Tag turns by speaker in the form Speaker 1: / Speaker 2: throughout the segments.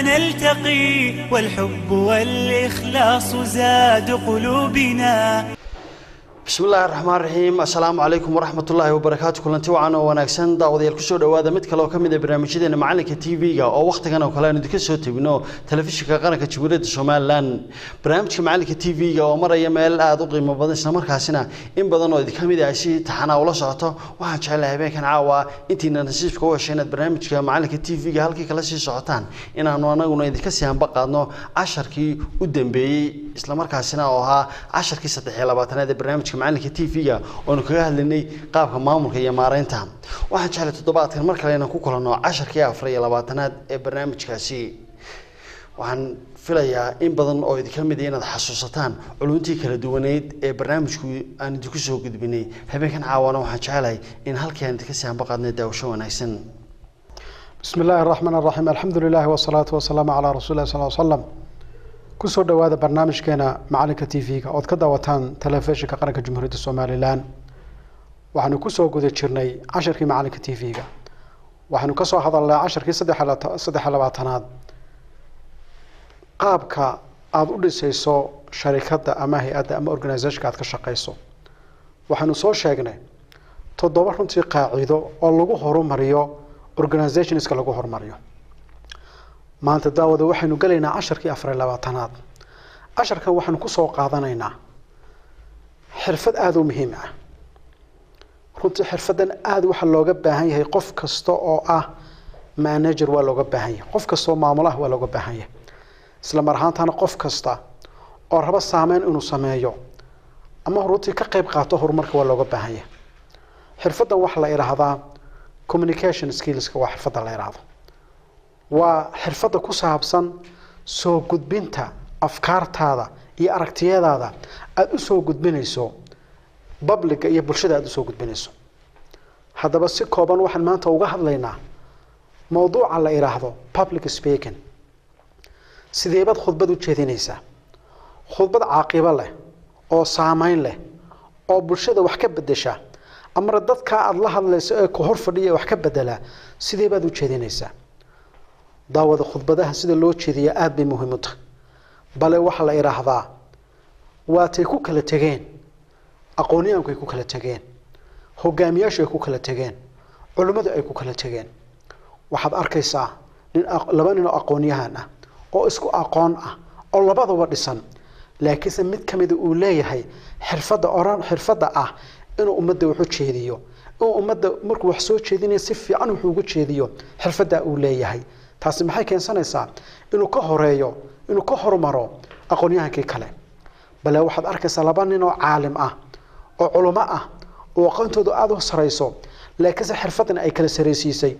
Speaker 1: نلتقي والحب والإخلاص زاد قلوبنا.
Speaker 2: بسم الله الرحمن الرحيم. السلام عليكم ورحمة الله وبركاته. كلنتي وعنا وناكسن داوديال كسو دوادا mid kale oo kamid ah barnaamijyadeena macalinka TV-ga oo waqtigan oo kale aan idinka soo tabino telefishinka qaranka Jamhuuriyadda Soomaaliland. Barnaamijka macalinka TV-ga oo maraya meel aad u qiimo badan isla markaasina in badan oo idinka mid ah si taxana ula socoto waxaan jecelahay habeenkan caawa intiina nasiibka u heshay inaad barnaamijka macalinka TV-ga halkii kala sii socotaan inaanu anaguna idinka sii hanba qaadno casharkii u dambeeyay isla markaasina oo ahaa casharkii 23aad ee barnaamijka macalinka TV-ga oo kaga hadlaynay qaabka maamulka iyo maareynta. waxaan jecelahay toddobaadkan mar kale inaan ku kulano casharkii 24aad ee barnaamijkaasi. waxaan filayaa in badan oo idinka mid ah inaad xasuusataan culuntii kala duwaneed ee barnaamijku aan idinku soo gudbinay. habeenkan caawana waxaan jecelahay in halkii aan idinka sii hanba qaadnay daawasho wanaagsan.
Speaker 3: بسم الله الرحمن الرحيم. الحمد لله والصلاة والسلام على رسول الله صلى الله عليه وسلم. كسر دواء برنامجنا معلنك TV-ga oo ka daawataan telefishinka qaranka Jamhuuriyadda Soomaaliland. waxaanu ku soo guda jirnay casharkii macalinka TV-ga. waxaanu ka soo hadalnay casharkii 23aad qaabka aad u dhisayso sharikada ama hay'adda ama organization-ka aad ka shaqeyso. waxaanu soo sheegnay 7 runtii qaacido oo lagu horumariyo organizationska lagu horumariyo. maanta daawada waxaynu galaynaa casharkii 24aad. casharkan waxaanu ku soo qaadanaynaa xirfad aad u muhiim ah. runtii xirfadan aad waxa looga baahan yahay qof kasta oo ah manager waa looga baahan yahay, qof kasta oo maamulaha waa looga baahan yahay, isla mar ahaantaana qof kasta oo raba saameyn inuu sameeyo ama runtii ka qayb qaato horumarka waa looga baahan yahay. xirfadan waxa la yiraahdaa communication skills waa xirfada la yiraahdo. waa xirfada ku saabsan soo gudbinta afkaartaada iyo aragtiyadaada aad u soo gudbinayso public iyo bulshada aad u soo gudbinayso. haddaba si kooban waxaan maanta uga hadlaynaa mowduuca la yiraahdo public speaking. sidee baad khudbad u jeedinaysaa? khudbad caaqibo leh oo saameyn leh oo bulshada wax ka bedesha ama dadka aad la hadlayso ee ku hor fadhiya wax ka bedela sidee baad u jeedinaysaa? daawada khudbadaha sida loo jeediyo aad bay muhiim u tahay. bale waxa la yiraahdaa waatay ku kala tageen aqoonyahanku ay ku kala tageen, hogaamiyaashu ay ku kala tageen, culimadu ay ku kala tageen. waxaad arkaysaa laba nin oo aqoonyahan ah oo isku aqoon ah oo labadaba dhisan, laakiin mid kamid uu leeyahay xirfada ah inuu ummadda wax u jeediyo, inuu ummadda markuu wax soo jeedinayo si fiican wax ugu jeediyo. xirfada uu leeyahay taasi maxay keensanaysaa inuu ka horeeyo, inuu ka hormaro aqoonyahankii kale. bale waxaad arkaysaa laba nin oo caalim ah oo culimo ah oo aqoontoodu aad u sareyso, laakiin xirfadan ay kala sareysiisay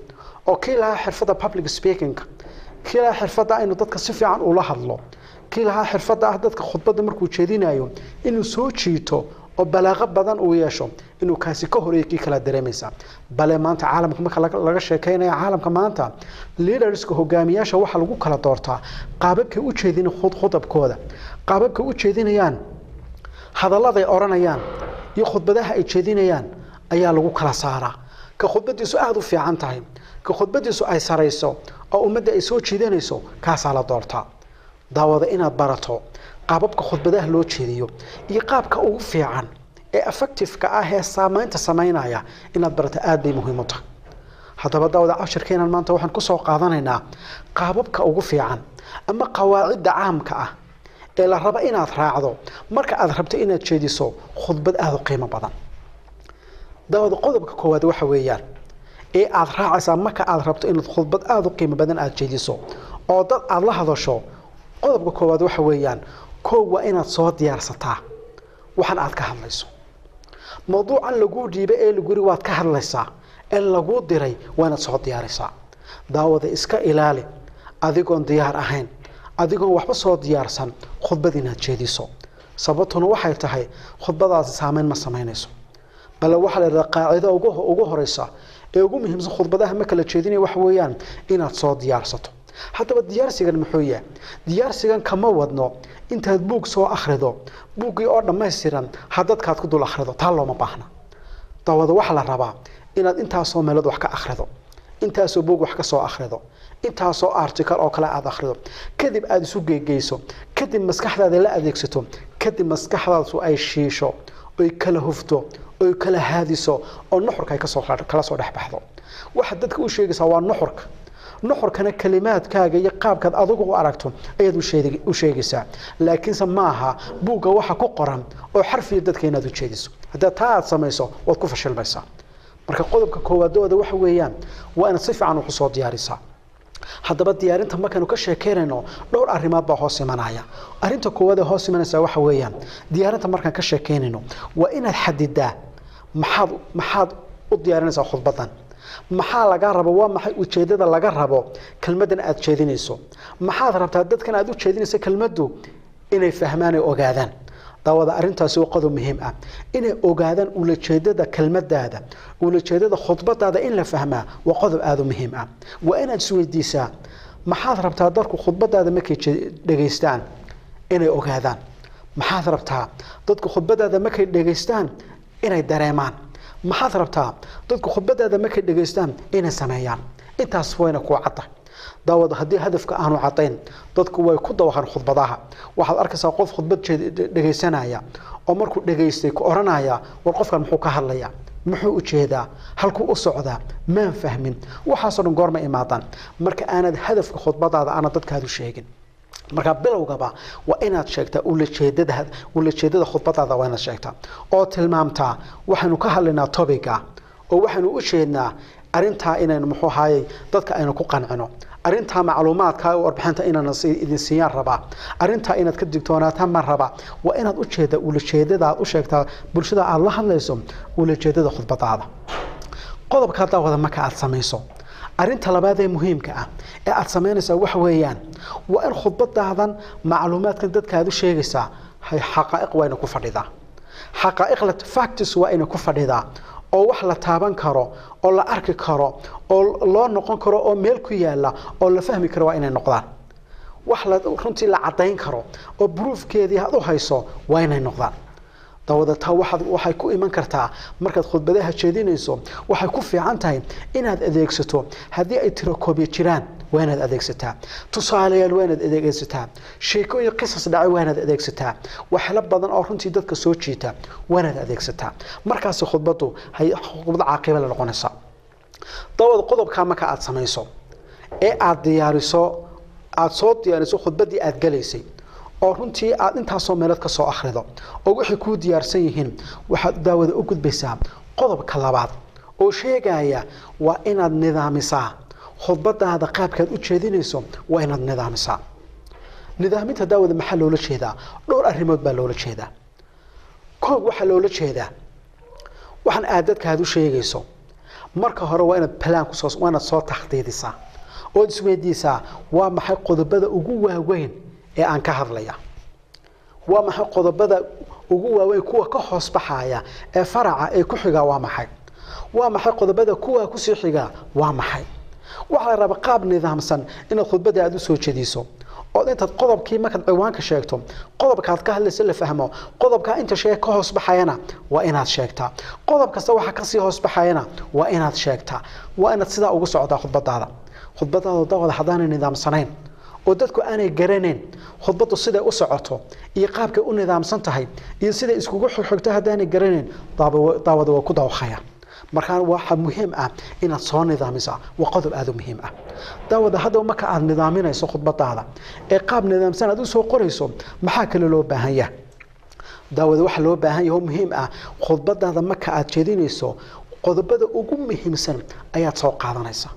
Speaker 3: oo kii lahaa xirfada public speaking, kii lahaa xirfada inuu dadka si fiican ula hadlo, kii lahaa xirfada dadka khudbada markuu jeedinayo inuu soo jiito oo balaaqo badan uu yeesho, inuu kaasi ka horeeyo kii kala dareemaysa. bale maanta caalamka marka laga sheekeynayo caalamka maanta leaderska hogaamiyaasha waxa lagu kala doortaa qaababkay u jeedin khudabkooda, qaababkay u jeedinayaan, hadallada ay oranayaan iyo khudbadaha ay jeedinayaan ayaa lagu kala saaraa. ka khudbadiisu aad u fiican tahay, ka khudbadiisu ay sareyso oo ummadda ay soo jeedinayso kaasa la doortaa. daawada inaad barato qaababka khudbadaha loo jeediyo iyo qaabka ugu fiican ee effective-ka ah ee saameynta sameynaya inaad barato aad bay muhiim u tahay. haddaba daawada casharkeenan maanta waxaan ku soo qaadanaynaa qaababka ugu fiican ama qawaacidda caamka ah ee la rabo inaad raacdo marka aad rabto inaad jeediso khudbad aad u qiimo badan. daawada qodobka koowaad waxa weeyaan ee aad raacaysaa marka aad rabto inaad khudbad aad u qiimo badan aad jeediso oo dad aad la hadasho. qodobka koowaad waxa weeyaan waa inaad soo diyaarsataa waxaan aad ka hadlayso. mowduucan lagu dhiibay ee lagu yiri waad ka hadlaysaa ee lagu diray waa inaad soo diyaarisaa. daawada iska ilaali adigoon diyaar ahayn, adigoon waxba soo diyaarsan khudbad inaad jeediso. sababtuna waxay tahay khudbadaasi saameyn ma sameynayso. bal waxa la yiraahdaa qaacido ugu horeysa ee ugu muhiimsan khudbadaha marka la jeedinayo waxa weeyaan inaad soo diyaarsato. haddaba diyaarsigan muxuu yahay? diyaarsigan kama wadno intaad buug soo akhrido, buugii oo dhammaystiran hadadkaad ku dul akhrido taa looma baahna. daawada waxa la rabaa inaad intaasoo meelood wax ka akhrido, intaasoo buug wax ka soo akhrido, intaasoo article oo kale aad akhrido kadib aad isu geegeyso kadib maskaxdaada la adeegsato kadib maskaxdaadu ay shiisho oo kala hufto oo kala haadiso oo nuxurka ay kala soo dhaxbaxdo waxa dadka u sheegaysaa waa nuxurkana kalimaadkaaga iyo qaabkaad adigu u aragto ayaad u sheegaysaa laakiinse maaha buugga waxa ku qoran oo xarfiyo dadka inaad u jeediso haddii taa aad samayso waad ku fashilmaysaa marka qodobka koowaadooda waxa weeyaan waa inaad si fiican u soo diyaarisaa haddaba diyaarinta markaanu ka sheekeynayno dhowr arrimood baa hoos imanaya arrinta koowaad ee hoos imanaysa waxa weeyaan diyaarinta markaan ka sheekeynayno waa inaad xadidaa maxaad u diyaarinaysaa khudbadan maxaa laga rabo waa maxay ujeedada laga rabo kelmadan aad jeedinayso maxaad rabtaa dadkan aad u jeedinayso kelmadu inay fahmaan oo ogaadaan daawada arintaasi waa qodob muhiim ah inay ogaadaan ulajeedada kelmadaada ulajeedada khudbadaada in la fahmaa waa qodob aad u muhiim ah waa inaad isweydiisaa maxaad rabtaa dadku khudbadaada markay dhageystaan inay ogaadaan maxaad rabtaa dadku khudbadaada markay dhageystaan inay dareemaan maxaad rabtaa dadku khudbadaada markay dhageystaan inay sameeyaan intaas wayna ku cadda daawada hadii hadafka aanu cadayn dadku way ku dawaqan khudbadaha waxaad arkaysaa qof khudbad dhageysanaya oo markuu dhageystay ku oranaya war qofkan muxuu ka hadlayaa muxuu u jeedaa halku u socdaa ma fahmin waxa soo dhan goorma imaadaan marka aanad hadafka khudbadaada ana dadkaadu sheegin marka bilowgaba waa inaad sheegtaa ulajeedada khudbadaada waa inaad sheegtaa oo tilmaamtaa waxaanu ka hadlaynaa topiga oo waxaanu u jeednaa arinta inaan muxuu haayay dadka aynu ku qancino arinta macluumaadka oo warbixinta inaan idin siiyaan raba arinta inaad ka digtoonaataan ma raba waa inaad u ulajeedada u sheegtaa bulshada aad la hadlayso ulajeedada khudbadaada qodobka daawada marka aad samayso arinta labaad ee muhiimka ah ee aad sameynaysaa wax weeyaan waa in khudbadaadan macluumaadka dadka aad u sheegaysaa hay xaqaa'iq wayna ku fadhidaa xaqaa'iq la facts waa inay ku fadhidaa oo wax la taaban karo oo la arki karo oo loo noqon karo oo meel ku yaala oo la fahmi karo waa inay noqdaan wax la runtii la cadeyn karo oo proofkeedii aad u hayso waa inay noqdaan dawada taa waxay ku iman kartaa markaad khudbadaha jeedinayso waxay ku fiican tahay inaad adeegsato hadii ay tiro koob jiraan waa inaad adeegsataa tusaalayaal waa inaad adeegsataa sheekooyin qisas dhacay waa inaad adeegsataa waxla badan oo runtii dadka soo jiita waa inaad adeegsataa markaas khudbadu khudbad caaqiba la noqonaysa dawada qodobka marka aad samayso ee aad soo diyaariso khudbadii aad galeysay oo runtii aad intaas soo meelad ka soo akhrido oo wixii ku diyaarsan yihiin waxaad daawada u gudbaysaa qodobka labaad oo sheegaya waa inaad nidaamisaa khudbadaada qaabkaad u jeedinayso waa inaad nidaamisaa nidaaminta daawada maxaa loola jeedaa dhowr arrimood baa loola jeedaa koob waxa loola jeedaa waxaan aad dadkaad u sheegayso marka hore waa inaad plan ku soo taxdiidisaa oo isweydiisaa waa maxay qodobada ugu waaweyn ee aan ka hadlaya waa maxay qodobada ugu waaweyn kuwa ka hoos baxaya ee faraca ee ku xiga waa maxay qodobada kuwa ku sii xiga waa maxay waxa la rabaa qaab nidaamsan in khudbada aad u soo jeediso oo intaad qodobkii markaad ciwaanka sheegto qodobkaad ka hadlayso la fahmo qodobka inta shay ka hoos baxayana waa inaad sheegtaa qodob kasta waxa ka sii hoos baxayana waa inaad sheegtaa waa inaad sida ugu socdaa khudbadaada dawada hadaan nidaamsanayn oo dadku aanay garaneen khudbadu sida u socoto iyo qaabka u nidaamsan tahay iyo sida iskugu xigto hadaan garaneen daawada waa ku dawaqaya markaan waxa muhiim ah inaad soo nidaamisaa waa qodob aad u muhiim ah daawada hadda marka aad nidaaminayso khudbadaada ee qaab nidaamsan aad u soo qorayso maxaa kale loo baahan yahay daawada waxa loo baahan yahay oo muhiim ah khudbadaada marka aad jeedinayso qodobada ugu muhiimsan ayaad soo qaadanaysaa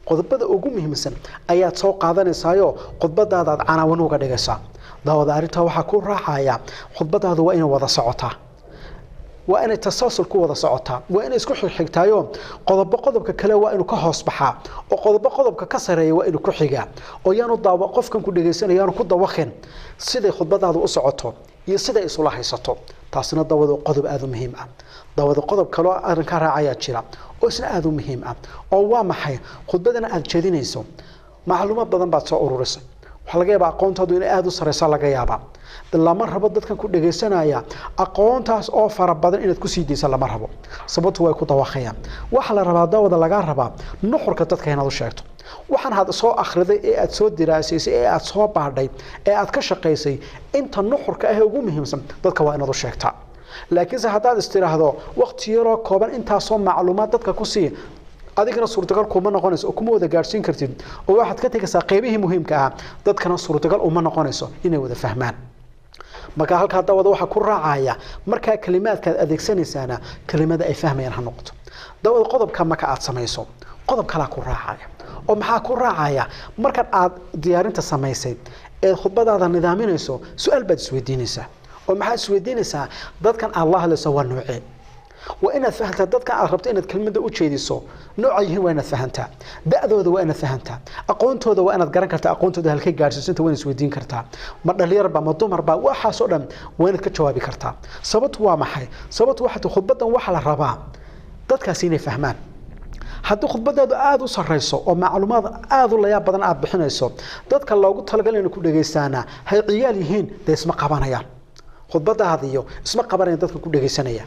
Speaker 3: qodobada ugu muhiimsan ayaad soo qaadanaysaa khudbadaada aad canaawan uga dhigaysaa daawada arinta waxa ku raacaya khudbadaadu waa inay wada socotaa waa inay tasaasul ku wada socotaa waa inay isku xigtaayo qodobka kale waa inuu ka hoos baxaa oo qodobka ka sareeya waa inuu ku xigaa oo yaanu daawo qofkan ku dhageysanayo ku dawaqin sida khudbadaadu u socoto iyo sida isula haysato taasina daawada qodob aad u muhiim ah daawada qodob kale oo arin ka raacaya jira oo isna aad u muhiim ah oo waa maxay khudbadana aad jeedinayso macluumaad badan baad soo ururisay waxa laga yaabaa aqoontaadu in aad u sareysa laga yaabaa lama rabo dadkan ku dhageysanaya aqoontaas oo fara badan inaad ku sii deyso lama rabo sababtu way ku dawaqayaan waxa la rabaa daawada laga rabaa nuxurka dadka inaad u sheegto waxaan had soo akhriday ee aad soo diraasaysay ee aad soo baadhay ee aad ka shaqaysay inta nuxurka ah ee ugu muhiimsan dadka waa inaad u sheegtaa laakiin haddaad istiraahdo waqti yar oo kooban inta soo macluumaad dadka ku sii adigana suurtagal kuma noqonayso oo kuma wada gaarsiin kartid oo waxaad ka tagaysaa qaybihii muhiimka ah dadkana suurtagal uma noqonayso inay wada fahmaan marka halka dawada waxa ku raacaya marka kalimaadka adeegsanaysaana kalimada ay fahmayaan ha noqoto dawada qodobka marka aad samayso qodob kala ku raacaya oo maxaa ku raacaya marka aad diyaarinta samaysay ee khudbadaada nidaaminayso su'aal baad isweydiinaysaa oo maxaa isweydiinaysaa dadkan Allah la soo wanuucay وإن فهمت ضدك أقربت إن الكلمة وجهيسو نوعيه وين فهمتها دأذو وين فهمتها أقونت هذا وأنا تقرن كرتا أقونت هذا الكي جالس أنت وين سويدين كرتا مرة لي ربع مضم ربع وحاسودا وين كجوابي كرتا صبت ومحي صبت واحد خطبة وحلا الربع ضدك سيني فهمان haddii khudbadaadu aad u sareyso oo macluumaad aad u layaab badan aad bixinayso dadka loogu talagalay inay ku dhageystaana hay ciyaal yihiin isma qabanayaan khudbadaada iyo isma qabanayaan dadka ku dhageysanaya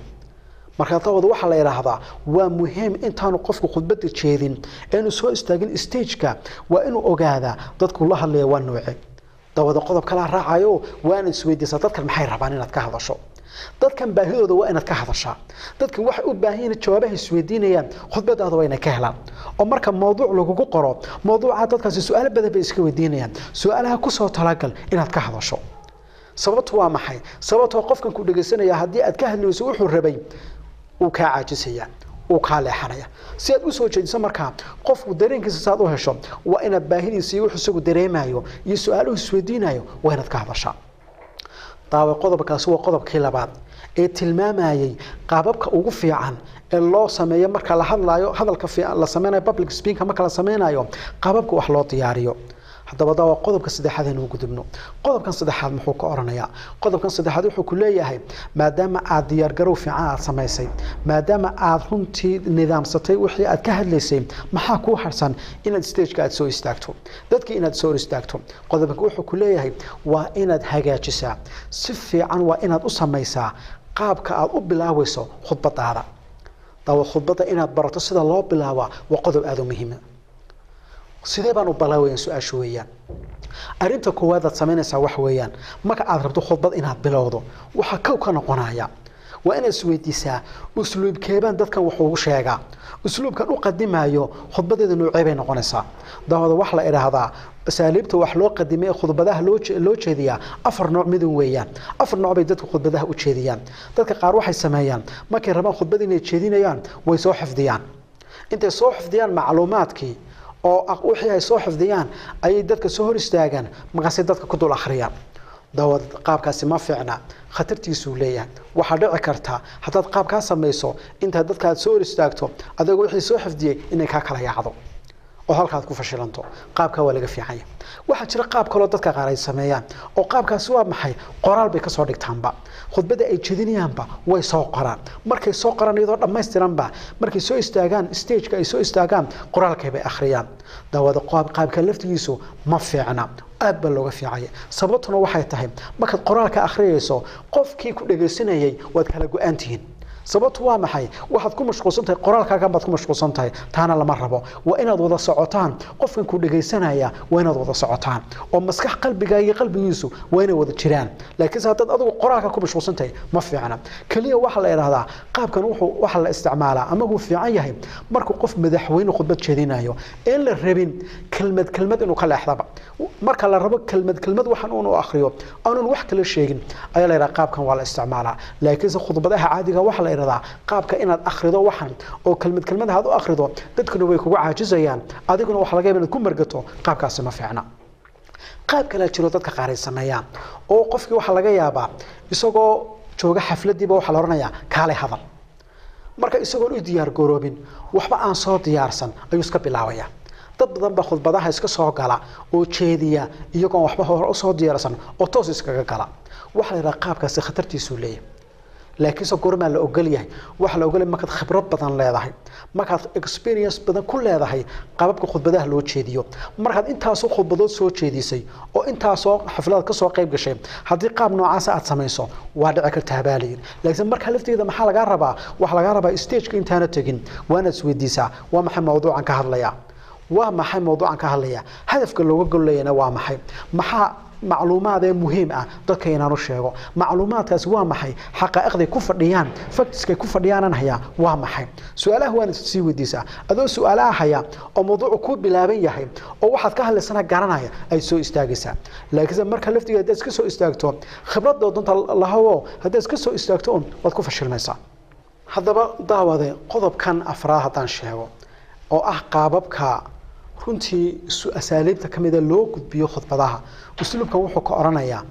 Speaker 3: marka tawada waxa la yiraahdaa waa muhiim intaanu qofku khudbada jeedin inuu soo istaagin stage-ka waa inuu ogaada dadku la hadlaya waa nooce tawada qodob kala raacayo waa in isweydiisaa dadka maxay rabaan inaad ka hadasho dadkan baahidooda waa inaad ka hadashaa dadka waxay u baahan yihiin jawaabaha isweydiinayaan khudbadaada waa inay ka helaan oo marka mowduuc lagu qoro mowduuca dadkaasi su'aalo badan bay iska weydiinayaan su'aalaha ku soo talagal inaad ka hadasho sababtu waa maxay sababtu qofkan ku dhageysanaya hadii aad ka hadlayso wuxuu rabay uu ka caajisaya uu ka leexanaya si aad u soo jeediso marka qofku dareenkiisa saad u hesho waa inaad baahidiisa iyo wuxuu isagu dareemayo iyo su'aaluhu isweydiinayo waa inaad ka hadashaa daawa qodobkaasi waa qodobkii labaad ee tilmaamayay qaababka ugu fiican ee loo sameeyo marka la hadlayo hadalka fiican la sameeyo public speaking marka la sameeyo qaababka wax loo diyaariyo haddaba daawa qodobka saddexaad ee ugu gudubno qodobkan saddexaad muxuu ka oranayaa qodobkan saddexaad wuxuu ku leeyahay maadaama aad diyaar garow fiican aad sameysay maadaama aad runtii nidaamsatay wixii aad ka hadlaysay maxaa ku harsan inaad stage-ka aad soo istaagto dadka inaad soo istaagto qodobka wuxuu ku leeyahay waa inaad hagaajisaa si fiican waa inaad u sameysaa qaabka aad u bilaawayso khudbadaada daawa khudbada inaad barato sida loo bilaabo waa qodob aad u muhiim ah sidee baan u balaawayaan su'aashu weeyaan arinta koowaad aad sameynaysaa wax weeyaan marka aad rabto khudbad inaad bilowdo waxa ka noqonaya waa inaad isweydiisaa usluubkeeban dadkan wax ugu sheegaa usluubkan u qadimayo khudbadeeda noocee bay noqonaysaa daawada wax la iraahdaa asaaliibta wax loo qadimay khudbadaha loo jeediyaa afar nooc mid weeyaan afar nooc bay dadku khudbadaha u jeediyaan dadka qaar waxay sameeyaan markay rabaan khudbad inay jeedinayaan way soo xifdiyaan intay soo xifdiyaan macluumaadkii oo wixii ay soo xifdiyaan ay dadka soo hor istaagan markaas dadka ku dul akhriyaan dawad qaabkaasi ma fiicna khatartiisu leeyahay waxa dhici karta hadaad qaabka sameeyso inta dadka aad soo hor istaagto adiga wixii soo xifdiyay inay ka kala yaacdo oo halkaad ku fashilanto qaabka waa laga fiicay waxa jira qaab kale oo dadka qaar ay sameeyaan oo qaabkaasi waa maxay qoraal bay ka soo dhigtaanba khudbada ay jeedinayaanba way soo qoraan markay soo qoraan iyadoo dhameystiranba markay soo istaagaan stage-ka ay soo istaagaan qoraalkay bay akhriyaan dawada qaabka laftigiisu ma fiicna aad ba looga fiicay sababtuna waxay tahay marka qoraalka akhriyayso qofkii ku dhageysanayay waad kala go'aantihiin sababtu waa maxay waxaad ku mashquulsantahay qoraalkaaga baad ku mashquulsantahay taana lama rabo waa inaad wada socotaan qofkan ku dhageysanaya waa inaad wada socotaan oo maskax qalbiga iyo qalbigiisu waa inay wada jiraan laakiin haddaad adigu qoraalka ku mashquulsantahay ma fiicna kaliya waxa la yiraahdaa qaabkan waxa la isticmaalaa ama uu fiican yahay marka qof madaxweyne khudbad jeedinayo in la rabin kelmad inuu ka leexdaba marka la rabo kelmad waxan uu akhriyo aanun wax kala sheegin ayaa la yiraahdaa qaabkan waa la isticmaalaa laakiin khudbadaha caadiga waxa la qaabka inaad akhrido waxan oo kelmad aad u akhrido dadkuna way kugu caajisayaan adiguna wax laga yaabaa inaad ku margato qaabkaasi ma fiicna qaab kale jiro dadka qaar ay sameeyaan oo qofkii waxa laga yaabaa isagoo jooga xafladiiba waxa la oranayaa kaale hadal marka isagoo u diyaar garoobin waxba aan soo diyaarsan ayuu iska bilaabaya dad badan ba khudbadaha iska soo gala oo jeediya iyagoo waxba hore u soo diyaarsan oo toos iskaga gala waxa la yiraahdaa qaabkaasi khatartiisu leeyahay laakiin soo gorma la ogol yahay waxa la ogol yahay markaad khibrad badan leedahay markaad experience badan ku leedahay qaababka khudbadaha loo jeediyo markaad intaas oo khudbadood soo jeedisay oo intaas oo xaflad ka soo qayb gashay hadii qaab noocaas aad sameeyso waa dhici karta habaaliin laakiin marka lafteeda maxaa laga rabaa waxa laga rabaa stage-ka intaana tagin waana isweydiisaa waa maxay mowduucan ka hadlaya waa maxay mowduucan ka hadlaya hadafka looga golayna waa maxay maxaa macluumaad muhiim ah dadka inaanu sheego macluumaadkaas waa maxay xaqaa'iqday ku fadhiyaan factska ku fadhiyaan haya waa maxay su'aalaha waan sii weydiisaa adoo su'aalaha haya oo mowduucu ku bilaaban yahay oo waxaad ka hadlaysana garanaya ay soo istaagaysaa laakiin marka laftigeeda iska soo istaagto khibradda doonta lahawo haddii iska soo istaagto waad ku fashilmaysaa haddaba daawade qodobkan afraad haddaan sheego oo ah qaababka runtii asaaliibta kamida loo gudbiyo khudbadaha usluubkan wuxuu ka oranayaa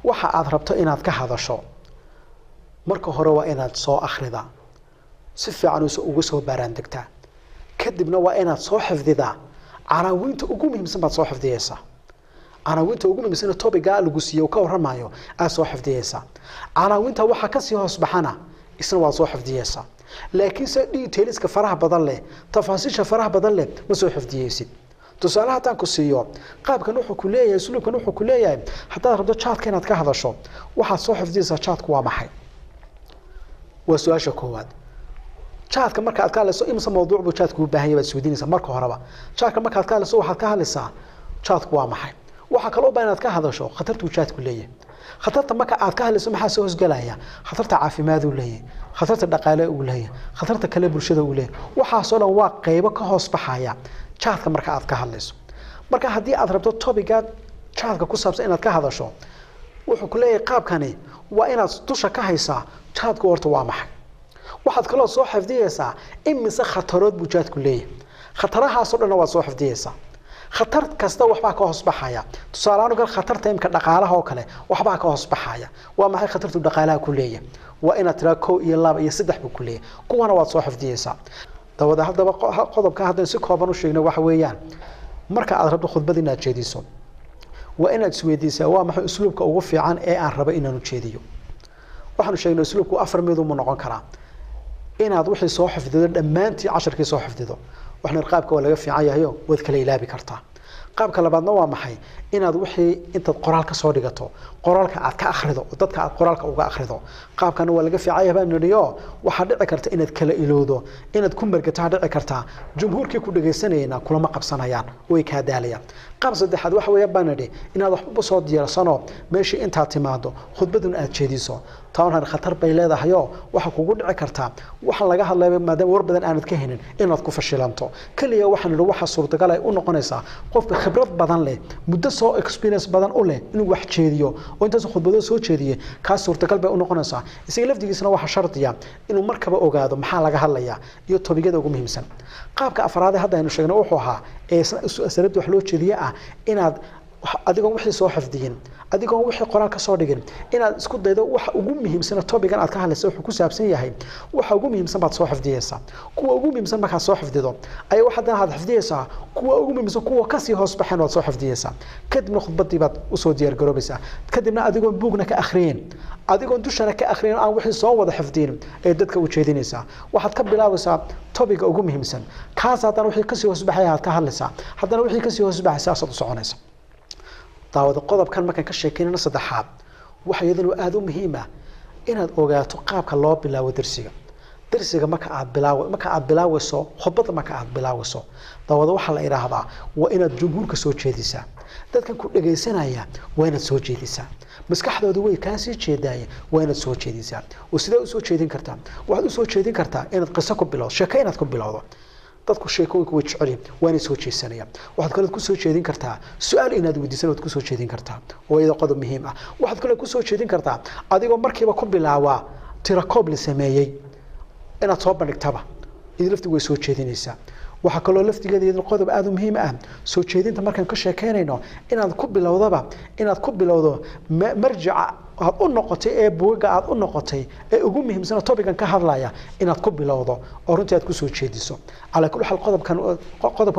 Speaker 3: waxa aad rabto inaad ka hadasho marka hore waa inaad soo akhrida si fiican ugu soo baaraan degtaa kadibna waa inaad soo xifdidaa canaawinta ugu muhiimsan baad soo xifdiyeysaa canaawinta ugu muhiimsan topiga lagu siiyo ka waramayo aad soo xifdiyeysaa canaawinta waxa ka sii hoos baxana isna waa soo xifdiyeysaa laakiin se detailska faraha badan leh tafaasiisha faraha badan leh ma soo xifdiyeysid tusaalaha tan ku siiyo qaabkan wuxuu ku leeyahay usluubkan wuxuu ku leeyahay hadaa rabto chat inaad ka hadasho waxa soo xifdiyeysaa chatku waa maxay waa su'aasha koowaad chatka marka aad ka hadlayso imsa mawduuc buu chatku u baahan yahay suudinaysa marka horeba chatka marka aad ka hadlayso waxaad ka hadlaysaa chatku waa maxay waxa kale oo baahan inaad ka hadasho khatartu chatku leeyahay khatarta marka aad ka hadlayso maxaa soo hosgalaya khatarta caafimaad uu leeyahay khatarta dhaqaale uu leeyahay khatarta kale bulshada uu leeyahay waxa soo dhan waa qaybo ka hoos baxaya chatka marka aad ka hadlayso marka hadii aad rabto topiga chatka ku saabsan inaad ka hadasho wuxuu ku leeyahay qaabkani waa inaad dusha ka haysaa chatku horta waa maxay waxaad kale soo xifdiyeysaa imise khatarood buu chatku leeyahay khatarahaas oo dhan waa soo xifdiyeysaa khatar kasta waxba ka hoos baxaya tusaalahan gal khatarta imka dhaqaalaha oo kale waxba ka hoos baxaya waa maxay khatartu dhaqaalaha ku leeyahay waa inaad tira 1 iyo 2 iyo 3 buu ku leeyahay kuwana waad soo xifdiyeysaa dawada hadaba qodobka hadan si kooban u sheegno waxa weeyaan marka aad rabto khudbad inaad jeediso waa inaad isweydiisaa waa maxay usluubka ugu fiican ee aan rabo inaan u jeediyo waxaanu sheegnay usluubku 4 mid uu noqon karaa inaad wixii soo xifdido dhamaantii 10kii soo xifdido waxna qaabka waa laga fiican yahay wad kala ilaabi kartaa qaabka labaadna waa maxay inaad wixii inta qoraal ka soo dhigato qoraalka aad ka akhrido dadka aad qoraalka uga akhrido qaabkana waa laga fiican yahay baan niriyo waxa dhici karta inaad kala ilowdo inaad ku margataa dhici karta jumhuurkii ku dhageysanayna kulama qabsanayaan way ka daalayaan qaab saddexaad waxa weeye baan niri inaad waxba soo diyaarsano meeshii inta timaado khudbadun aad jeediso taana khatar bay leedahay waxa kugu dhici karta waxa laga hadlayo maadaama war badan aanad ka helin inaad ku fashilanto kaliya waxaan niri waxa suurtagal ay u noqonaysaa qofka khibrad badan leh muddo soo experience badan u leh inuu wax jeediyo oo intaas khudbado soo jeediye ka suurtagal bay u noqonaysaa isaga lafdigiisna waxa shartiya inuu markaba ogaado maxaa laga hadlayaa iyo toobigada ugu muhiimsan qaabka afraad hadda aynu sheegno wuxuu ahaa ee asarabta wax loo jeediye ah inaad adigoon wixii soo xifdiyin adigoon wixii qoraal ka soo dhigin inaad isku daydo waxa ugu muhiimsan topigan aad ka hadlayso wuxuu ku saabsan yahay waxa ugu muhiimsan baad soo xifdiyeysaa kuwa ugu muhiimsan marka soo xifdido ay waxa aad xifdiyeysaa kuwa ugu muhiimsan kuwa ka sii hoos baxeen waad soo xifdiyeysaa kadibna khudbadii baad u soo diyaar garoobaysaa kadibna adigoon buugna ka akhriyin adigoon dushana ka akhriyin aan wixii soo wada xifdiyin ee dadka u jeedinaysaa waxaad ka bilaabaysaa topiga ugu muhiimsan kaas haddana wixii ka sii hoos baxay aad ka hadlaysaa haddana wixii ka sii hoos baxay aad u soconaysaa daawada qodobkan markaan ka sheekeynayna saddexaad waxa iyaduna aad u muhiim ah inaad ogaato qaabka loo bilaabo darsiga marka aad bilaawayso khudbada marka aad bilaawayso daawada waxa la yiraahdaa waa inaad jumhuurka soo jeedisaa dadkan ku dhageysanaya waa inaad soo jeedisaa maskaxdooda way ka sii jeedayeen waa inaad soo jeedisaa oo sidee u soo jeedin kartaa waxaad u soo jeedin kartaa inaad qiso ku bilowdo sheeko inaad ku bilowdo dadku sheekooyinka way jecel waana soo jeesanaya waxaad kale ku soo jeedin kartaa su'aal inaad weydiisan oo ku soo jeedin kartaa oo iyada qodob muhiim ah waxaad kale ku soo jeedin kartaa adigoo markiiba ku bilaawa tira koob la sameeyay inaad soo bandhigtaba idin laftigu way soo jeedinaysaa waxa kale oo laftigeeda qodob aad u muhiim ah soo jeedinta markaan ka sheekeynayno inaad ku bilowdo marjica aad u noqotay ee buuga aad u noqotay ee ugu muhiimsan topican ka hadlaya inaad ku bilowdo oo runtii aad ku soo jeediso ala kullu hal qodobkan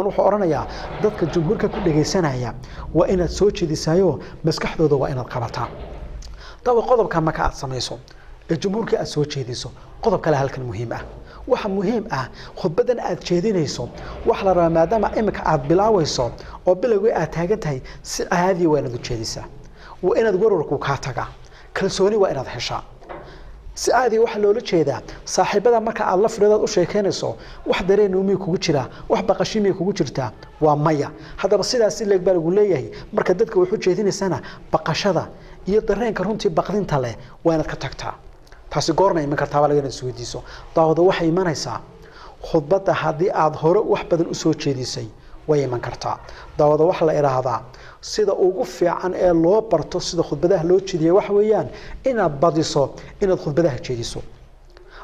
Speaker 3: wuxuu oranayaa dadka jumhuurka ku dhageysanaya waa inaad soo jeedisaayo maskaxdooda waa inaad qabataa tawa qodobkan marka aad sameeyso ee jumhuurka aad soo jeediso qodob kale halkan muhiim ah waxa muhiim ah khudbadan aad jeedinayso wax la rabaa maadaama imika aad bilaawayso oo bilowgii aad taagan tahay si caadi waa inaad u jeedisaa waa inaad warwarku ka tagaa kalsooni waa inaad heshaa si caadi waxa loola jeedaa saaxiibada marka aad la firidaad u sheekeynayso wax dareen uu kugu jira wax baqashimi kugu jirta waa maya hadaba sidaas leeg baa lagu leeyahay marka dadka wuxuu jeedinaysana baqashada iyo dareenka runtii baqdinta leh waa inaad ka tagtaa taasi goorma iman kartaa laga isweydiiso daawada waxay imanaysaa khudbada hadii aad hore wax badan u soo jeedisay way iman kartaa daawada waxa la iraahdaa sida ugu fiican ee loo barto sida khudbadaha loo jeediyo wax weeyaan inaad badiso inaad khudbadaha jeediso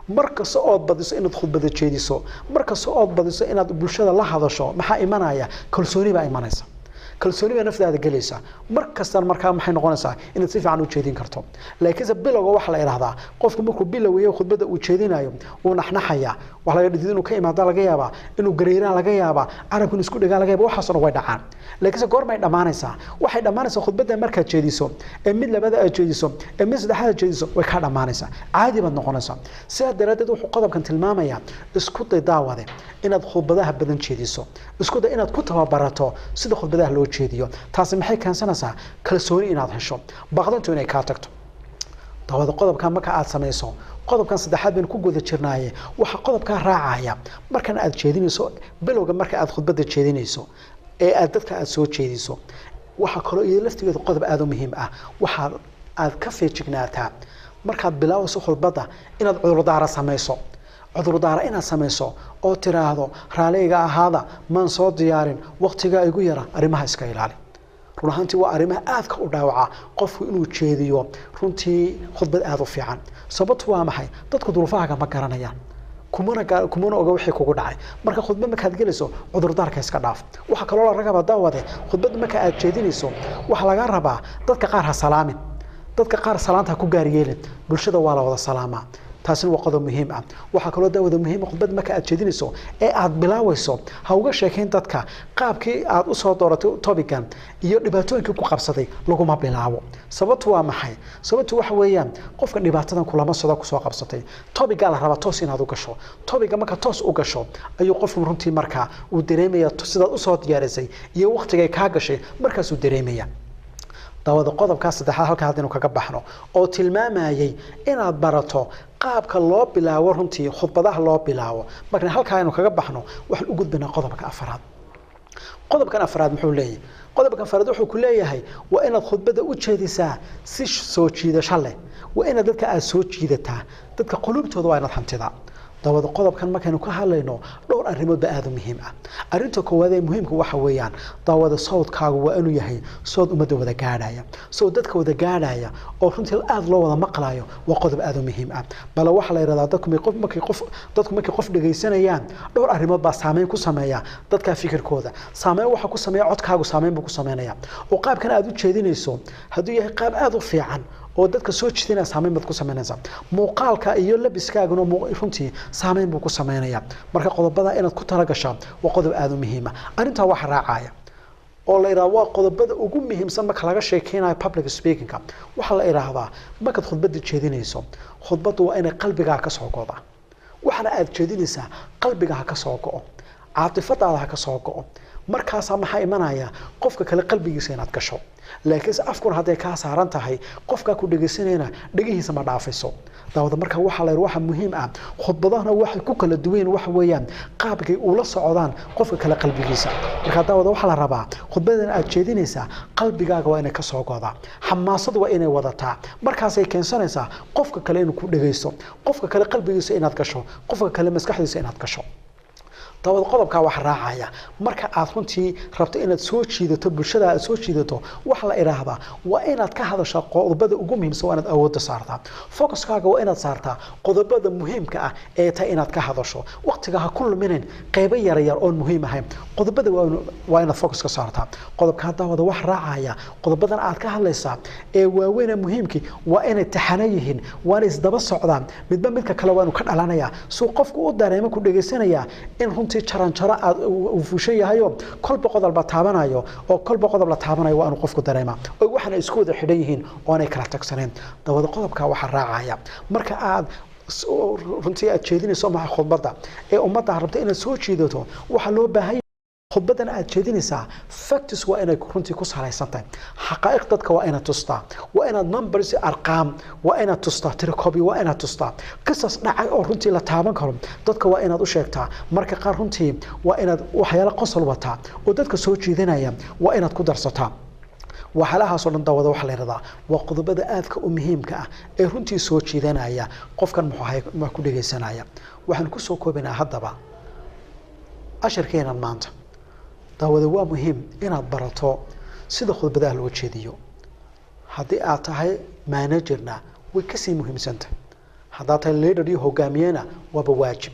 Speaker 3: markasta oo badiso inaad khudbada jeediso markasta oo badiso inaad bulshada la hadasho maxaa imanaya kalsooni baa imanaysa kalsooni baa naftaada galaysa markasta markaa maxay noqonaysaa inaad si fiican u jeedin karto laakiin bilowga waxa la iraahdaa qofku markuu bilowayo khudbada uu jeedinayo uu naxnaxaya wax laga dhigay inuu ka imaado laga yaaba inuu gareeraan laga yaaba arabku isku dhigaa laga yaaba waxaas oo way dhacaan laakiin goormay dhamaanaysaa waxay dhamaanaysaa khudbada marka jeediso ee mid labada ay jeediso ee mid saddexaad jeediso way ka dhamaanaysaa caadi baad noqonaysaa sida daradeed wuxuu qodobkan tilmaamaya isku day daawade inaad khudbadaha badan jeediso isku day inaad ku tababarato sida khudbadaha loo jeediyo taasi maxay keensanaysaa kalsooni inaad hesho baqdantu inay ka tagto daawada qodobkan marka aad sameeyso qodobkan saddexaad baan ku guda jirnaaye waxa qodobka raacaya markan aad jeedinayso bilowga marka aad khudbada jeedinayso ee aad dadka aad soo jeediso waxa kale oo laftigeeda qodob aad u muhiim ah waxa aad ka feejignaata markaad bilaawayso khudbada inaad cudurdaara sameeyso cudurdaara inaad sameeyso oo tiraahdo raaliga ahaada man soo diyaarin waqtiga igu yara arimaha iska ilaali ruuxantii waa arimaha aad ka u dhaawaca qofku inuu jeediyo runtii khudbad aad u fiican sababtu waa maxay dadku duruufaha ma garanayaan kumana oga wixii kugu dhacay marka khudbad marka aad galayso cudurdaarka iska dhaaf waxa kale oo la ragaba daawade khudbad marka aad jeedinayso waxa laga rabaa dadka qaar ha salaamin dadka qaar salaanta ku gaar yeelin bulshada waa la wada salaamaa taasina waa qodob muhiim ah waxa kale oo daawada muhiim ah khudbad marka aad jeedinayso ee aad bilaawayso ha uga sheekeyn dadka qaabkii aad u soo dooratay topican iyo dhibaatooyinkii ku qabsaday laguma bilaabo sababtu waa maxay sababtu waxa weeyaan qofka dhibaatadan kulama soo ku soo qabsatay topica la raba toos inaad u gasho topica marka toos u gasho ayuu qofku runtii marka uu dareemaya sidaad u soo diyaarisay iyo waqtiga ka gashay markaas uu dareemaya daawada qodobka saddexaad halka hadii kaga baxno oo tilmaamayay inaad barato qaabka loo bilaawo runtii khudbadaha loo bilaawo marka halka aynu kaga baxno waxaan u gudbinaa qodobka afraad qodobkan afraad muxuu leeyahay qodobkan afraad wuxuu ku leeyahay waa inaad khudbada u jeedisaa si soo jiidasho leh waa inaad dadka aad soo jiidataa dadka qulubtooda waa inaad hantidaa daawada qodobkan markaynu ka hadlayno dhowr arrimood aad u muhiim ah arinta koowaad ee muhiimka waxa weeyaan daawada sawdkaagu waa inuu yahay sawd umada wada gaadhaya sawd dadka wada gaadhaya oo runtii aad loo wada maqlayo waa qodob aad u muhiim ah bal waxa la yiraahdaa dadku markay qof dhageysanayaan dhowr arrimood baa saameyn ku sameeya dadka fikirkooda saameyn waxa ku sameeya codkaagu saameyn buu ku sameeynaya oo qaabkan aad u jeedinayso haduu yahay qaab aad u fiican oo dadka soo jeedina saameyn bad ku sameynaysa muuqaalka iyo labiskaaguna runtii saameyn buu ku sameynaya marka qodobada inaad ku tala gasho waa qodob aad u muhiim ah arinta waxa raacaya oo la yiraahdo waa qodobada ugu muhiimsan marka laga sheekeynayo public speaking waxa la yiraahdaa marka khudbada jeedinayso khudbadu waa inay qalbigaaga ka soo go'do waxana aad jeedinaysaa qalbigaaga ka soo go'o caatifadaada ka soo go'o markaas maxay imanaya qofka kale qalbigiisa inaad gasho laakiin afkuna haday ka saaran tahay qofka ku dhageysanayna dhagihiisa ma dhaafayso daawada marka waxa la waxa muhiim ah khudbadahana waxa ku kala duwan waxa weeyaan qaabkay uu la socdaan qofka kale qalbigiisa marka daawada waxa la rabaa khudbadan aad jeedinaysaa qalbigaaga waa inay ka soo go'daa xamaasadu waa inay wadataa markaas ay keensanaysaa qofka kale inuu ku dhageysto qofka kale qalbigiisa inaad gasho qofka kale maskaxdiisa inaad gasho daawada qodobka wax raacaya marka aad runtii rabto inaad soo jiidato bulshada aad soo jiidato waxa la iraahdaa waa inaad ka hadasho qodobada ugu muhiimsan waa inaad awood saartaa focuskaaga waa inaad saartaa qodobada muhiimka ah ee tahay inaad ka hadasho waqtiga ha ku luminin qaybo yar yar oo muhiim ah qodobada waa inaad focus ka saartaa qodobka daawada wax raacaya qodobadan aad ka hadlaysaa ee waaweyn muhiimkii waa inay taxanay yihiin waa inay isdaba socdaan midba midka kale waa inuu ka dhalanaya soo qofku u dareemo ku dhageysanaya in runtii jaranjaro aad u fuushayahayo kolba qodob la taabanayo oo kolba qodob la taabanayo waa inuu qofku dareema oo waxana isku wada xidhan yihiin oo aanay kala tagsaneen daawada qodobka waxa raacaya marka aad runtii aad jeedinayso ma khudbada ee ummadda rabta inaad soo jiidato waxa loo baahan khudbadan aad jeedinaysaa facts waa inay runtii ku salaysan tahay xaqaa'iq dadka waa inaad tustaa waa inaad numbers arqaam waa inaad tustaa tirkobi waa inaad tustaa qisas dhacay oo runtii la taaban karo dadka waa inaad u sheegtaa marka qaar runtii waa inaad waxyaalo qosol wataa oo dadka soo jeedinaya waa inaad ku darsataa waxalahaasoo dhan daawada waxa la yiraahdaa waa qodobada aadka u muhiimka ah ee runtii soo jeedanaya qofkan muxuu ku dhageysanaya waxaan ku soo koobinaa haddaba ashirkeenan maanta daawada waa muhiim inaad barato sida khudbadaha loo jeediyo haddii aad tahay managerna way ka sii muhiimsantahay haddaad tahay leader iyo hogaamiyena waaba waajib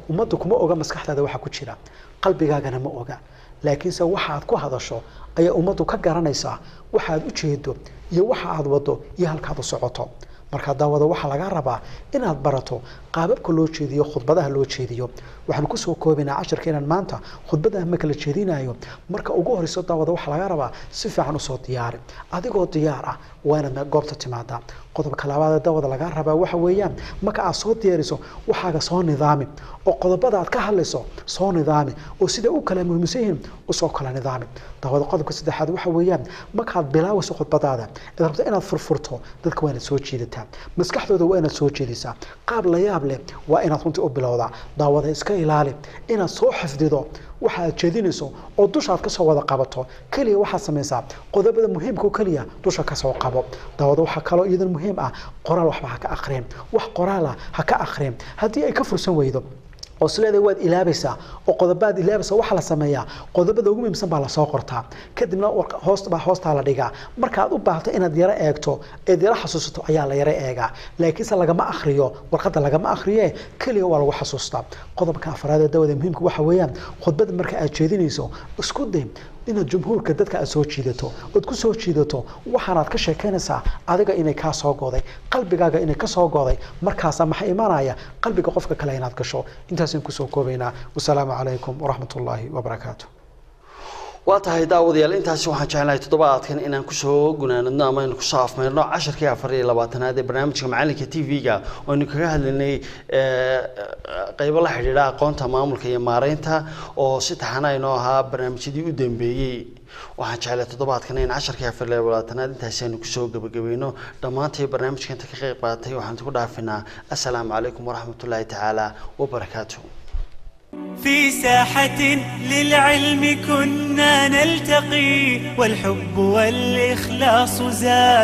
Speaker 3: ummadda kuma oga maskaxdaada waxa ku jira qalbigaagana ma oga laakiinse waxa aad ku hadasho ayaa ummaddu ka garanaysaa waxa aad u jeedo iyo waxa aad wado iyo halkaad u socoto marka daawada waxa laga rabaa inaad barato qaababka loo jeediyo khudbadaha loo jeediyo waxaan ku soo koobinaa casharkeenan maanta khudbadaha ma kala jeedinayo marka ugu horeyso daawada waxa laga rabaa si fiican u soo diyaari adigoo diyaar ah waa inaad goobta timaada qodobka labaad daawada laga rabaa waxa weeyaan marka aad soo diyaariso waxaaga soo nidaami oo qodobada aad ka hadlayso soo nidaami oo sida u kala muhiimsan yihiin u soo kala nidaami daawada qodobka saddexaad waxa weeyaan marka aad bilaawayso khudbadaada rabto inaad furfurto dadka waa inaad soo jeeditaa maskaxdooda waa inaad soo jeedisaa qaab la yaab leh waa inaad runtii u bilowdaa daawada iska ilaali inaad soo xifdido waxa aad jeedinayso oo dushaad ka soo wada qabato kaliya waxa sameeysaa qodobada muhiimka kaliya dusha ka soo qabo daawada waxa kale oo idan muhiim ah qoraal waxba ha ka aqreen wax qoraal ah ha ka aqreen hadii ay ka fursan weydo oo sileeday waad ilaabaysaa oo qodobaad ilaabaysa waxa la sameeyaa qodobada ugu muhiimsan baa la soo qortaa kadibna hoosta la dhigaa marka aad u baahato inaad yara eegto ee yara xasuusato ayaa la yara eegaa laakiinse lagama akhriyo warqada lagama akhriye kaliya waa lagu xasuustaa qodobka afraad ee dawada muhiimka waxa weeyaan khudbada marka aad jeedinayso isku day inaad jumhuurka dadka aad soo jiidato oo ku soo jiidato waxaanaad ka sheekeynaysaa adiga inay ka soo go'day qalbigaaga inay ka soo go'day markaas maxay imaanaya qalbiga qofka kale inaad gasho intaas ku soo koobayna wassalaamu calaykum waraxmatullaahi wabarakaatuh
Speaker 2: waa tahay daawadayaal intaasi waxaan jeclahay toddobaadkan inaan ku soo gunaanadno ama inaan ku soo afmeerno casharkii 24aad ee barnaamijka macalinka TV-ga oo aynu kaga hadlaynay qaybo la xiriira aqoonta maamulka iyo maareynta oo si taxana inoo ahaa barnaamijyadii u dambeeyay waxaan jeclahay toddobaadkan in casharkii 24aad intaasi aynu ku soo gabagabayno dhammaantii barnaamijka inta ka qayb qaatay waxaan ku dhaafinaa assalaamu calaykum waraxmatullaahi tacaala wabarakaatuh
Speaker 1: في ساحة للعلم كنا نلتقي والحب والإخلاص زاد